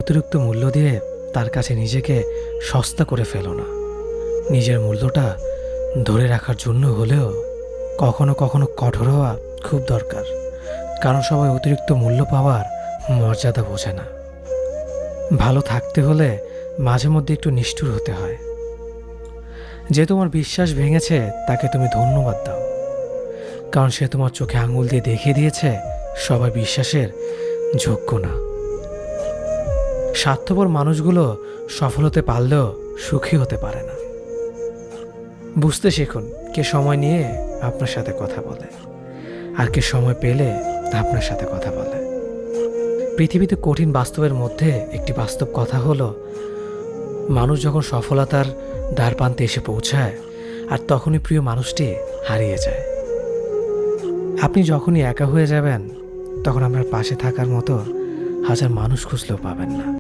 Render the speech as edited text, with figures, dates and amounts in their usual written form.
অতিরিক্ত মূল্য দিয়ে তার কাছে নিজেকে সস্তা করে ফেলো না। নিজের মূল্যটা ধরে রাখার জন্য হলেও কখনো কখনো কঠোর হওয়া খুব দরকার, কারণ সবাই অতিরিক্ত মূল্য পাওয়ার মর্যাদা বোঝে না। ভালো থাকতে হলে মাঝে মধ্যে একটু নিষ্ঠুর হতে হয়। যে তোমার বিশ্বাস ভেঙেছে তাকে তুমি ধন্যবাদ দাও, কারণ সে তোমার চোখে আঙুল দিয়ে দেখিয়ে দিয়েছে সবাই বিশ্বাসের যোগ্য না। স্বার্থপর মানুষগুলো সফল হতে পারলেও সুখী হতে পারে না। বুঝতে শিখুন কে সময় নিয়ে আপনার সাথে কথা বলে আর কে সময় পেলে আপনার সাথে কথা বলে। পৃথিবীতে কঠিন বাস্তবের মধ্যে একটি বাস্তব কথা হলো, মানুষ যখন সফলতার দ্বারপ্রান্তে এসে পৌঁছায় আর তখনই প্রিয় মানুষটি হারিয়ে যায়। আপনি যখনই একা হয়ে যাবেন তখন আপনার পাশে থাকার মতো হাজার মানুষ খুঁজলেও পাবেন না।